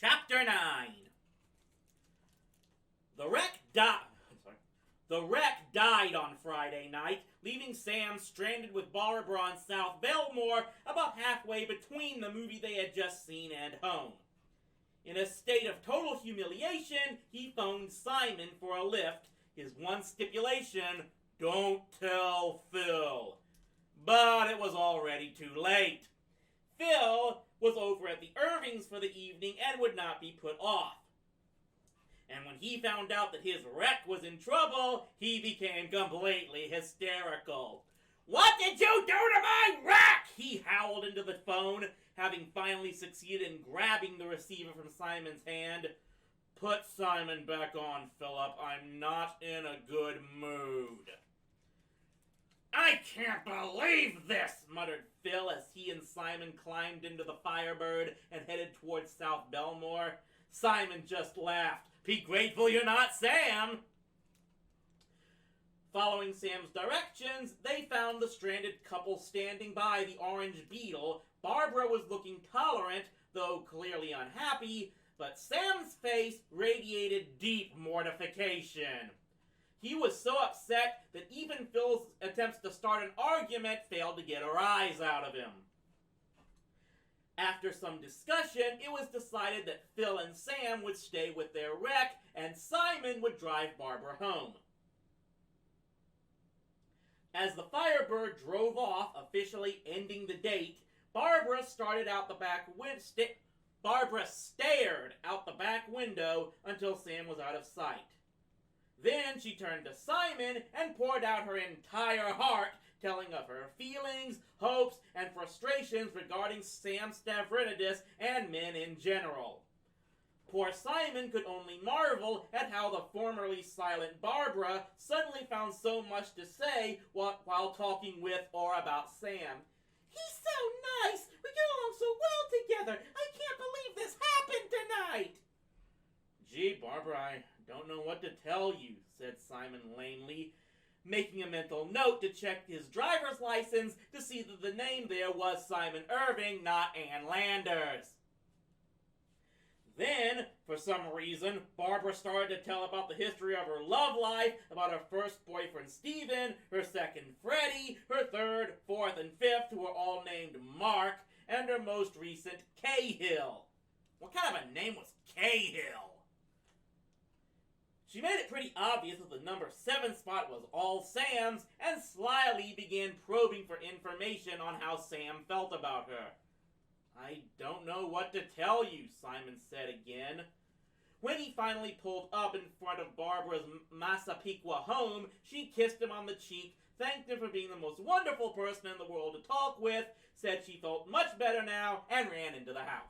Chapter 9. The wreck died on Friday night, leaving Sam stranded with Barbara on South Belmore, about halfway between the movie they had just seen and home. In a state of total humiliation, he phoned Simon for a lift, his one stipulation: don't tell Phil. But it was already too late. Phil was over at the Irvings for the evening and would not be put off. And when he found out that his wreck was in trouble, he became completely hysterical. "What did you do to my wreck?" he howled into the phone, having finally succeeded in grabbing the receiver from Simon's hand. "Put Simon back on, Philip. I'm not in a good mood." "I can't believe this," muttered Phil as he and Simon climbed into the Firebird and headed towards South Belmore. Simon just laughed. "Be grateful you're not Sam." Following Sam's directions, they found the stranded couple standing by the orange Beetle. Barbara was looking tolerant, though clearly unhappy, but Sam's face radiated deep mortification. He was so upset that even Phil's attempts to start an argument failed to get a rise out of him. After some discussion, it was decided that Phil and Sam would stay with their wreck, and Simon would drive Barbara home. As the Firebird drove off, officially ending the date, Barbara stared out the back window until Sam was out of sight. Then she turned to Simon and poured out her entire heart, telling of her feelings, hopes, and frustrations regarding Sam Stavridis and men in general. Poor Simon could only marvel at how the formerly silent Barbara suddenly found so much to say while talking with or about Sam. "He's so nice! We get along so well together! I can't believe this happened tonight!" "Gee, Barbara, I don't know what to tell you," said Simon lamely, making a mental note to check his driver's license to see that the name there was Simon Irving, not Ann Landers. Then, for some reason, Barbara started to tell about the history of her love life, about her first boyfriend Stephen, her second Freddie, her third, fourth, and fifth, who were all named Mark, and her most recent Cahill. What kind of a name was Cahill? She made it pretty obvious that the number 7 spot was all Sam's, and slyly began probing for information on how Sam felt about her. "I don't know what to tell you," Simon said again. When he finally pulled up in front of Barbara's Massapequa home, she kissed him on the cheek, thanked him for being the most wonderful person in the world to talk with, said she felt much better now, and ran into the house.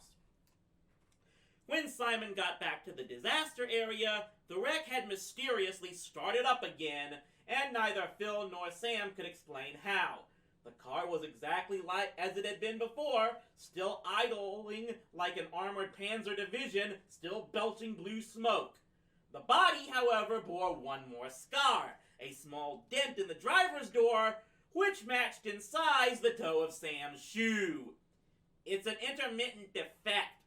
When Simon got back to the disaster area, the wreck had mysteriously started up again, and neither Phil nor Sam could explain how. The car was exactly as it had been before, still idling like an armored panzer division, still belching blue smoke. The body, however, bore one more scar, a small dent in the driver's door, which matched in size the toe of Sam's shoe. "It's an intermittent defect,"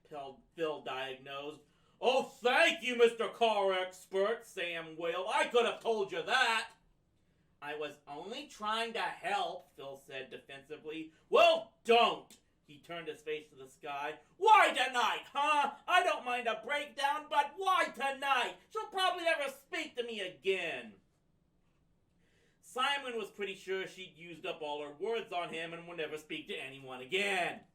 Phil diagnosed. "Oh, thank you, Mr. Car Expert," Sam wailed. "I could have told you that." "I was only trying to help," Phil said defensively. "Well, don't!" He turned his face to the sky. "Why tonight, huh? I don't mind a breakdown, but why tonight? She'll probably never speak to me again." Simon was pretty sure she'd used up all her words on him and would never speak to anyone again.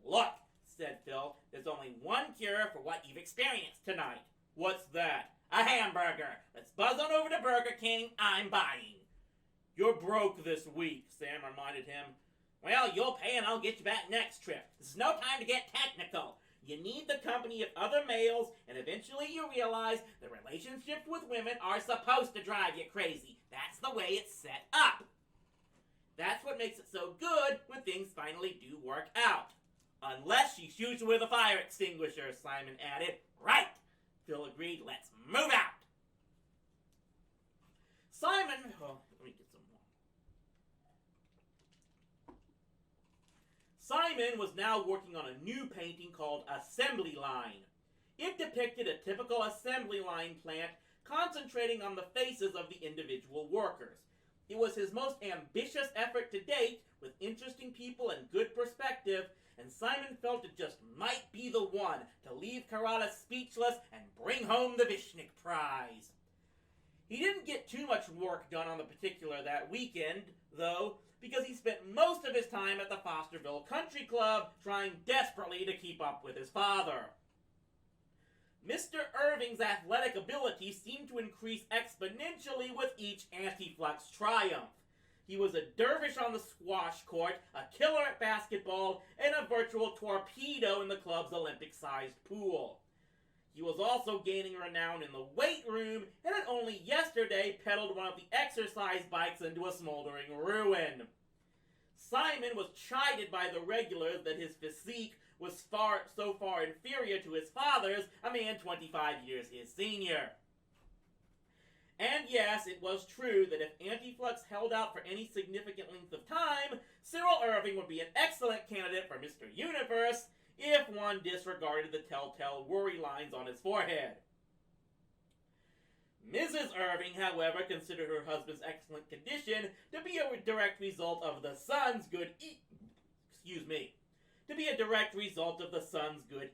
"Look," said Phil, "there's only one cure for what you've experienced tonight." "What's that?" "A hamburger. Let's buzz on over to Burger King. I'm buying." "You're broke this week," Sam reminded him. "Well, you'll pay and I'll get you back next trip. This is no time to get technical. You need the company of other males, and eventually you realize that relationships with women are supposed to drive you crazy. That's the way it's set up. That's what makes it so good when things finally do work out. Unless she shoots you with a fire extinguisher," Simon added. "Right," Phil agreed. "Let's move out." Let me get some more. Simon was now working on a new painting called Assembly Line. It depicted a typical assembly line plant concentrating on the faces of the individual workers. It was his most ambitious effort to date, with interesting people and good perspective, and Simon felt it just might be the one to leave Karada speechless and bring home the Vishnik Prize. He didn't get too much work done on the particular that weekend, though, because he spent most of his time at the Fosterville Country Club trying desperately to keep up with his father. Mr. Irving's athletic ability seemed to increase exponentially with each Interflux triumph. He was a dervish on the squash court, a killer at basketball, and a virtual torpedo in the club's Olympic-sized pool. He was also gaining renown in the weight room, and had only yesterday pedaled one of the exercise bikes into a smoldering ruin. Simon was chided by the regulars that his physique was so far inferior to his father's, a man 25 years his senior. And yes, it was true that if Interflux held out for any significant length of time, Cyril Irving would be an excellent candidate for Mr. Universe, if one disregarded the telltale worry lines on his forehead. Mrs. Irving, however, considered her husband's excellent condition to be a direct result of the son's good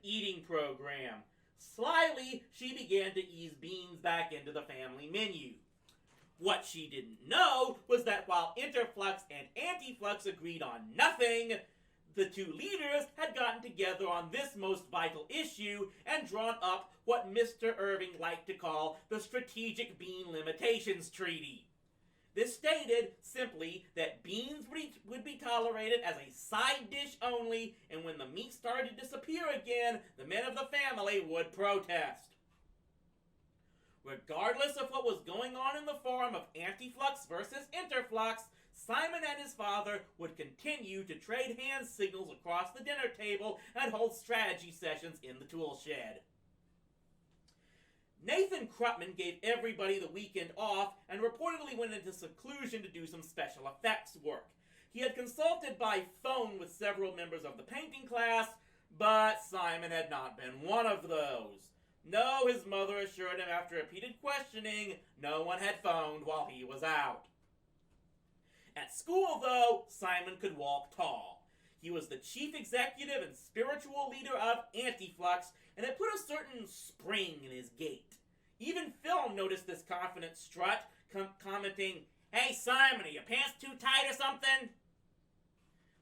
eating program. Slyly, she began to ease beans back into the family menu. What she didn't know was that while Interflux and Antiflux agreed on nothing, the two leaders had gotten together on this most vital issue and drawn up what Mr. Irving liked to call the Strategic Bean Limitations Treaty. This stated, simply, that beans would be tolerated as a side dish only, and when the meat started to disappear again, the men of the family would protest. Regardless of what was going on in the form of Antiflux versus Interflux, Simon and his father would continue to trade hand signals across the dinner table and hold strategy sessions in the tool shed. Nathan Krupman gave everybody the weekend off and reportedly went into seclusion to do some special effects work. He had consulted by phone with several members of the painting class, but Simon had not been one of those. No, his mother assured him after repeated questioning, no one had phoned while he was out. At school, though, Simon could walk tall. He was the chief executive and spiritual leader of Antiflux, and it put a certain spring in his gait. Even Phil noticed this confident strut, commenting, "Hey Simon, are your pants too tight or something?"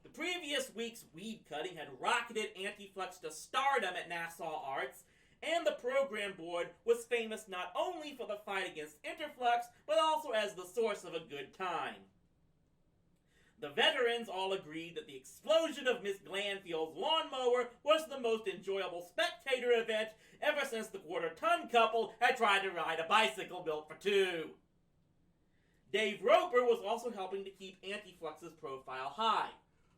The previous week's weed cutting had rocketed Antiflux to stardom at Nassau Arts, and the program board was famous not only for the fight against Interflux, but also as the source of a good time. The veterans all agreed that the explosion of Miss Glanfield's lawnmower was the most enjoyable spectator event ever since the quarter-ton couple had tried to ride a bicycle built for two. Dave Roper was also helping to keep Antiflux's profile high.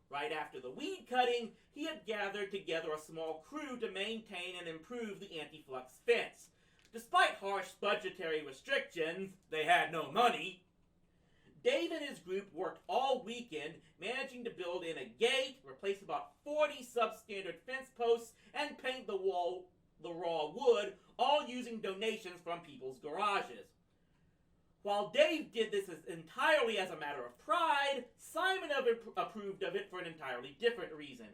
Right after the weed cutting, he had gathered together a small crew to maintain and improve the Antiflux fence. Despite harsh budgetary restrictions, they had no money. Dave and his group worked all weekend, managing to build in a gate, replace about 40 substandard fence posts, and paint the raw wood, all using donations from people's garages. While Dave did this entirely as a matter of pride, Simon approved of it for an entirely different reason.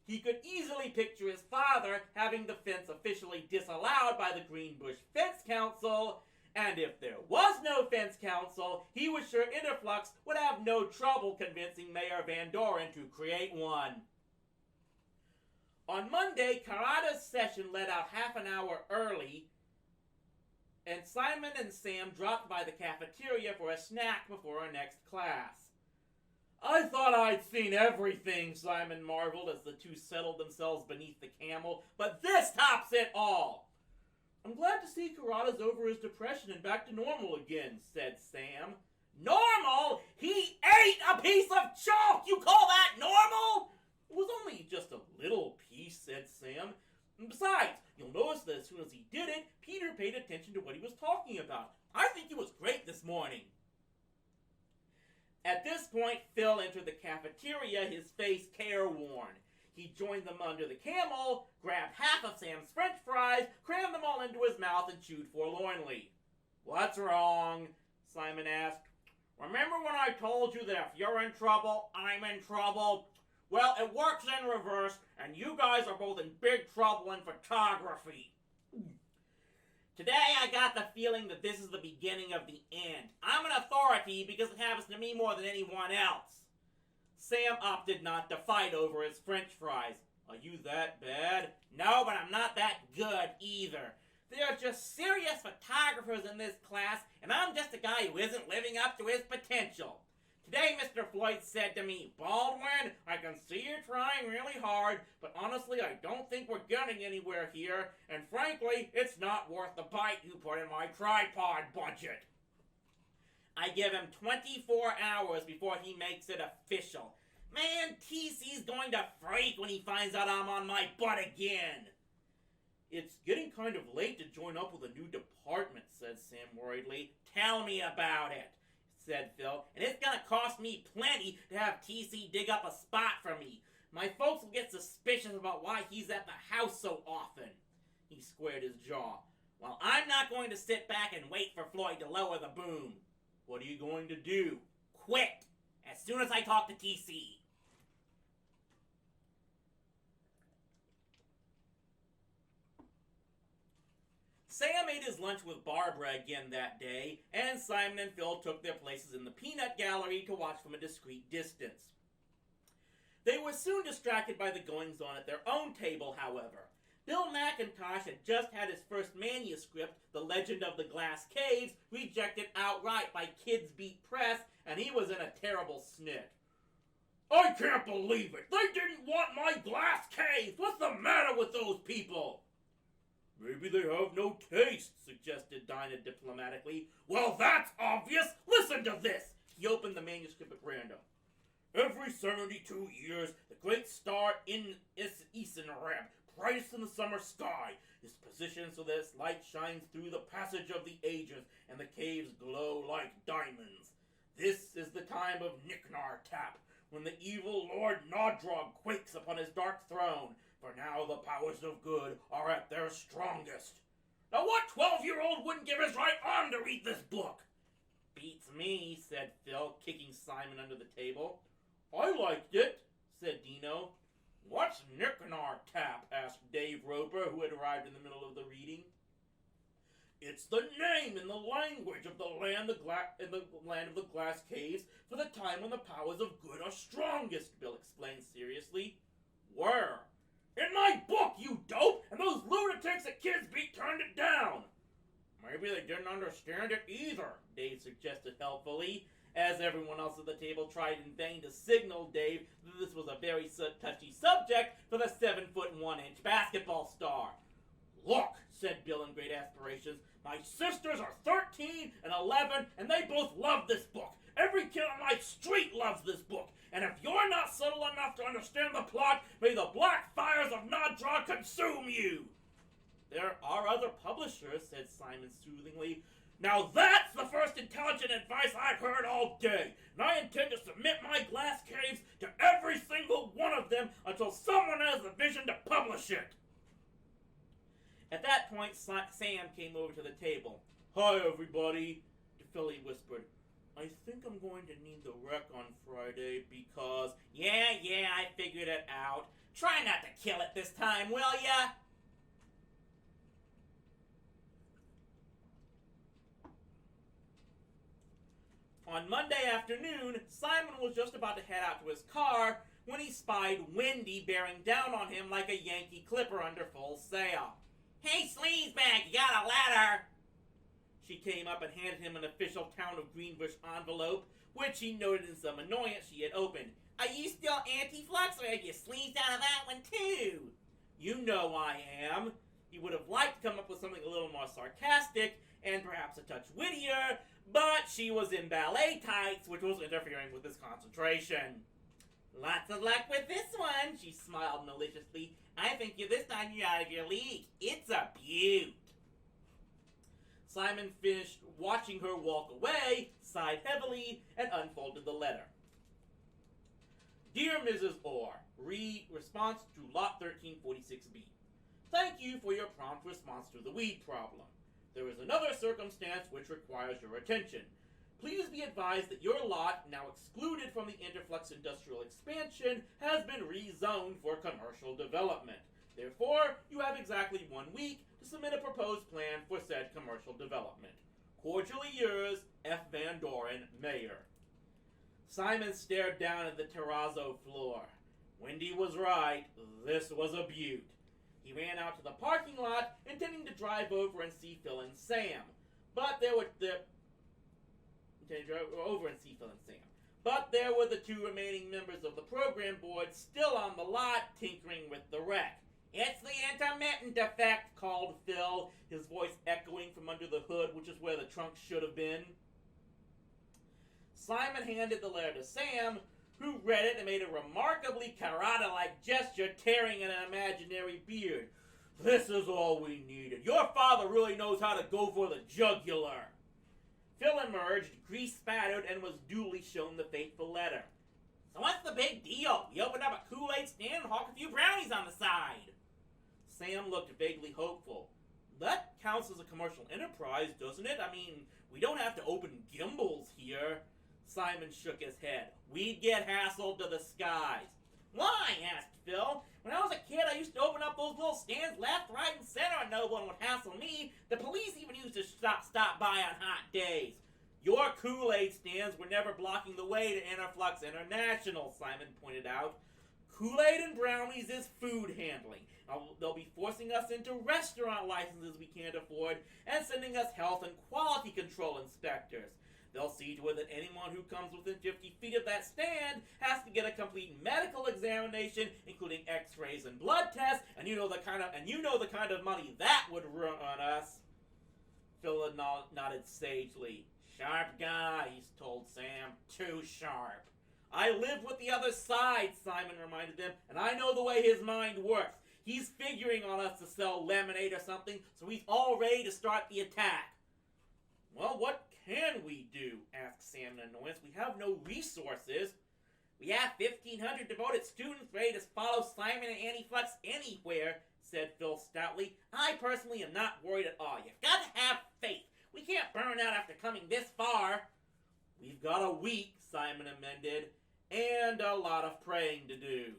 He could easily picture his father having the fence officially disallowed by the Greenbush Fence Council, and if there was no fence council, he was sure Interflux would have no trouble convincing Mayor Van Doren to create one. On Monday, Karada's session let out half an hour early, and Simon and Sam dropped by the cafeteria for a snack before our next class. "I thought I'd seen everything," Simon marveled as the two settled themselves beneath the camel, "but this tops it all." "I'm glad to see Karada's over his depression and back to normal again," said Sam. "Normal? He ate a piece of chalk! You call that normal?" "It was only just a little piece," said Sam. "And besides, you'll notice that as soon as he did it, Peter paid attention to what he was talking about. I think he was great this morning." At this point, Phil entered the cafeteria, his face careworn. He joined them under the camel, grabbed half of Sam's french fries, crammed them all into his mouth, and chewed forlornly. "What's wrong?" Simon asked. "Remember when I told you that if you're in trouble, I'm in trouble? Well, it works in reverse, and you guys are both in big trouble in photography. Today I got the feeling that this is the beginning of the end. I'm an authority because it happens to me more than anyone else." Sam opted not to fight over his french fries. "Are you that bad?" "No, but I'm not that good either. There are just serious photographers in this class, and I'm just a guy who isn't living up to his potential. Today, Mr. Floyd said to me, 'Baldwin, I can see you're trying really hard, but honestly, I don't think we're getting anywhere here, and frankly, it's not worth the bite you put in my tripod budget.' I give him 24 hours before he makes it official. Man, TC's going to freak when he finds out I'm on my butt again." "It's getting kind of late to join up with a new department," said Sam worriedly. "Tell me about it," said Phil, "and it's gonna cost me plenty to have TC dig up a spot for me. My folks will get suspicious about why he's at the house so often." He squared his jaw. "Well, I'm not going to sit back and wait for Floyd to lower the boom." "What are you going to do?" "Quit, as soon as I talk to TC." Sam ate his lunch with Barbara again that day, and Simon and Phil took their places in the peanut gallery to watch from a discreet distance. They were soon distracted by the goings-on at their own table, however. Bill Macintosh had just had his first manuscript, The Legend of the Glass Caves, rejected outright by Kids Beat Press, and he was in a terrible snit. "I can't believe it! They didn't want my glass caves! What's the matter with those people?" "Maybe they have no taste," suggested Dinah diplomatically. "Well, that's obvious! Listen to this!" He opened the manuscript at random. "Every 72 years, the great star in Isenreb, brightest in the summer sky, is positioned so that its light shines through the passage of the ages, and the caves glow like diamonds. This is the time of Niknar Tap, when the evil Lord Nodrog quakes upon his dark throne, for now the powers of good are at their strongest." Now what 12-year-old wouldn't give his right arm to read this book? "Beats me," said Phil, kicking Simon under the table. "I liked it," said Dino. "What's Niknar Tap?" asked Dave Roper, who had arrived in the middle of the reading. "It's the name in the language of the land of the glass caves for the time when the powers of good are strongest," Bill explained seriously. "Where?" "In my book, you dope! And those lunatics at Kids Beat turned it down." "Maybe they didn't understand it either," Dave suggested helpfully, as everyone else at the table tried in vain to signal Dave that this was a very touchy subject for the 7'1" basketball star. "Look," said Bill in great aspirations, "my sisters are 13 and 11, and they both love this book. Every kid on my street loves this book. And if you're not subtle enough to understand the plot, may the black fires of Nadra consume you." "There are other publishers," said Simon soothingly. "Now that's the first intelligent advice I've heard all day, and I intend to submit my glass caves to every single one of them until someone has the vision to publish it." At that point, Sam came over to the table. "Hi, everybody," Philly whispered. "I think I'm going to need the rec on Friday because—" Yeah, I figured it out. Try not to kill it this time, will ya?" On Monday afternoon, Simon was just about to head out to his car when he spied Wendy bearing down on him like a Yankee Clipper under full sail. "Hey, sleazebag, you got a letter?" She came up and handed him an official Town of Greenbush envelope, which he noted in some annoyance she had opened. "Are you still Interflux, or have you sleezed out of that one too?" "You know I am." He would have liked to come up with something a little more sarcastic and perhaps a touch wittier, but she was in ballet tights, which was interfering with his concentration. "Lots of luck with this one," she smiled maliciously. "I think this time you're out of your league. It's a beaut." Simon finished watching her walk away, sighed heavily, and unfolded the letter. "Dear Mrs. Orr, response to Lot 1346B. thank you for your prompt response to the weed problem. There is another circumstance which requires your attention. Please be advised that your lot, now excluded from the Interflux industrial expansion, has been rezoned for commercial development. Therefore, you have exactly 1 week to submit a proposed plan for said commercial development. Cordially yours, F. Van Doren, Mayor. Simon stared down at the terrazzo floor. Wendy was right. This was a beaut. He ran out to the parking lot, intending to drive over and see Phil and Sam. But there were the two remaining members of the program board still on the lot, tinkering with the wreck. It's the intermittent effect, called Phil, his voice echoing from under the hood, which is where the trunk should have been. Simon handed the letter to Sam, who read it and made a remarkably karate-like gesture, tearing at an imaginary beard. This is all we needed. Your father really knows how to go for the jugular. Phil emerged, grease-spattered, and was duly shown the fateful letter. So what's the big deal? We opened up a Kool-Aid stand and hawk a few brownies on the side. Sam looked vaguely hopeful. That counts as a commercial enterprise, doesn't it? I mean, we don't have to open Gimbals here. Simon shook his head. We'd get hassled to the skies. Why? Asked Phil. When I was a kid, I used to open up those little stands left, right, and center, and no one would hassle me. The police even used to stop by on hot days. Your Kool-Aid stands were never blocking the way to Interflux International, Simon pointed out. Kool-Aid and brownies is food handling. They'll be forcing us into restaurant licenses we can't afford and sending us health and quality control inspectors. They'll see to it that anyone who comes within 50 feet of that stand has to get a complete medical examination, including x-rays and blood tests, and you know the kind of money that would run on us. Phil nodded sagely. Sharp guy, he told Sam. Too sharp. I live with the other side, Simon reminded him, and I know the way his mind works. He's figuring on us to sell lemonade or something, so he's all ready to start the attack. Well, what can we do? Asked Sam in annoyance. We have no resources. We have 1,500 devoted students ready to follow Simon and Antiflux anywhere, said Phil stoutly. I personally am not worried at all. You've got to have faith. We can't burn out after coming this far. We've got a week, Simon amended, and a lot of praying to do.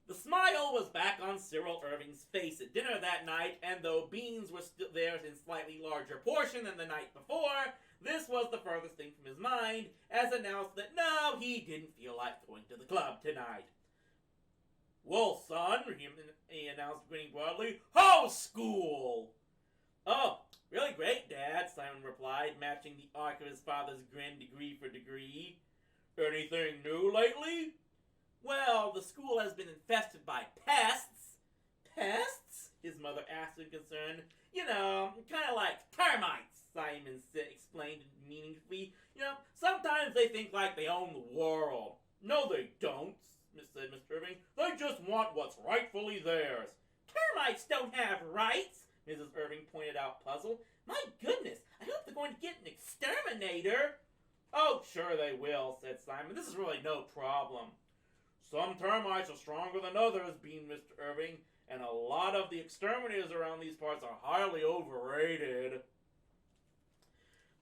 The smile was back on Cyril Irving's face at dinner that night, and though beans were still there in slightly larger portion than the night before, this was the furthest thing from his mind, as announced that no, he didn't feel like going to the club tonight. Well, son, he announced, grinning broadly, how's school? Oh, really great, Dad, Simon replied, matching the arc of his father's grin degree for degree. Anything new lately? Well, the school has been infested by pests. Pests? His mother asked in concern. You know, kind of like termites, Simon explained meaningfully. You know, sometimes they think like they own the world. No, they don't, said Mr. Irving. They just want what's rightfully theirs. Termites don't have rights, Mrs. Irving pointed out, puzzled. My goodness, I hope they're going to get an exterminator. Oh, sure they will, said Simon. This is really no problem. Some termites are stronger than others, beamed Mr. Irving, and a lot of the exterminators around these parts are highly overrated.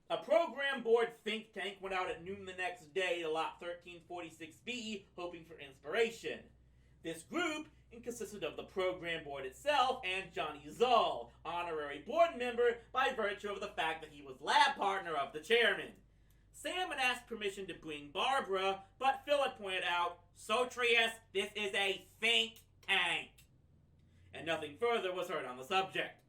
A program board think tank went out at noon the next day to lot 1346B, hoping for inspiration. This group consisted of the program board itself and Johnny Zoll, honorary board member by virtue of the fact that he was lab partner of the chairman. Sam had asked permission to bring Barbara, but Phil had pointed out, Sotrius, this is a think tank. And nothing further was heard on the subject.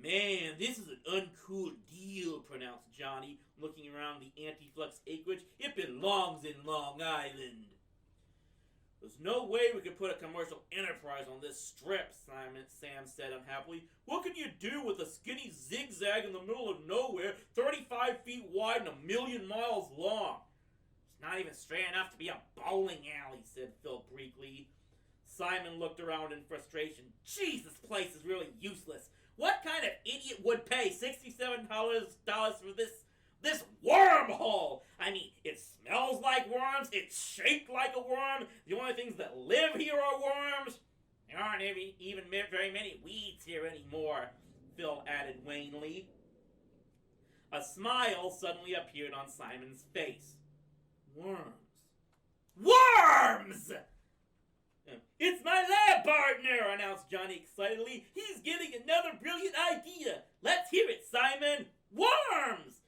Man, this is an uncool deal, pronounced Johnny, looking around the Antiflux acreage. It belongs in Long Island. There's no way we could put a commercial enterprise on this strip, Sam said unhappily. What can you do with a skinny zigzag in the middle of nowhere, 35 feet wide and 1,000,000 miles long? It's not even straight enough to be a bowling alley, said Phil bleakly. Simon looked around in frustration. Jeez, this place is really useless. What kind of idiot would pay $67 for this This wormhole! I mean, it smells like worms, it's shaped like a worm, the only things that live here are worms. There aren't even very many weeds here anymore, Phil added wanly. A smile suddenly appeared on Simon's face. Worms. Worms! It's my lab partner, announced Johnny excitedly. He's getting another brilliant idea. Let's hear it, Simon. Worms!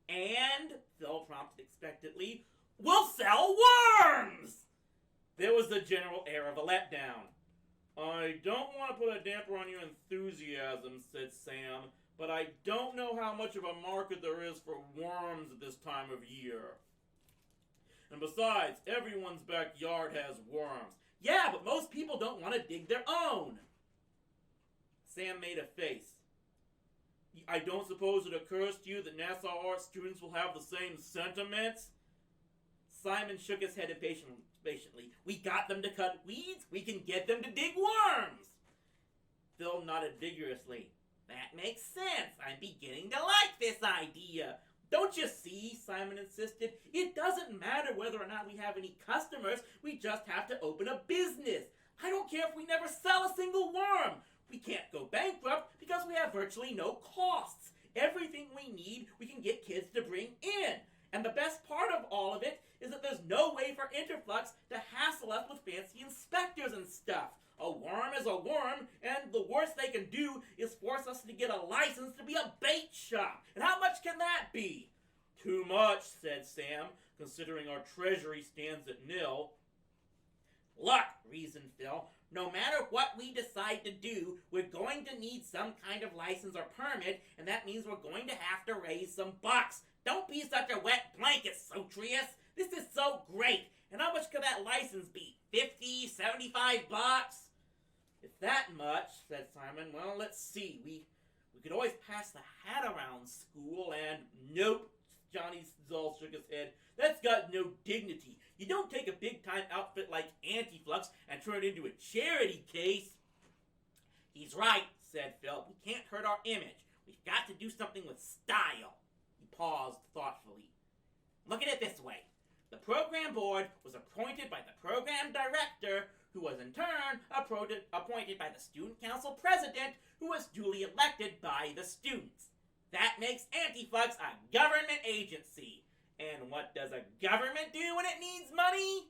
And, Phil prompted expectantly, we'll sell worms! There was the general air of a letdown. I don't want to put a damper on your enthusiasm, said Sam, but I don't know how much of a market there is for worms at this time of year. And besides, everyone's backyard has worms. Yeah, but most people don't want to dig their own. Sam made a face. I don't suppose it occurs to you that Nassau Art students will have the same sentiments? Simon shook his head impatiently. We got them to cut weeds, we can get them to dig worms. Phil nodded vigorously. That makes sense. I'm beginning to like this idea. Don't you see, Simon insisted, it doesn't matter whether or not we have any customers, we just have to open a business. I don't care if we never sell a single worm. We can't go bankrupt because we have virtually no costs. Everything we need, we can get kids to bring in. And the best part of all of it is that there's no way for Interflux to hassle us with fancy inspectors and stuff. A worm is a worm, and the worst they can do is force us to get a license to be a bait shop. And how much can that be? Too much, said Sam, considering our treasury stands at nil. Look, reasoned Phil, no matter what we decide to do, we're going to need some kind of license or permit, and that means we're going to have to raise some bucks. Don't be such a wet blanket, Sotrius. This is so great. And how much could that license be? 50, 75 bucks? If that much, said Simon, well, let's see. We could always pass the hat around school and... Nope, Johnny Zoll shook his head. That's got no dignity. You don't take a big-time outfit like Interflux and turn it into a charity case. He's right, said Phil. We can't hurt our image. We've got to do something with style. He paused thoughtfully. Look at it this way. The program board was appointed by the program director, who was in turn appointed by the student council president, who was duly elected by the students. That makes Interflux a government agency. And what does a government do when it needs money?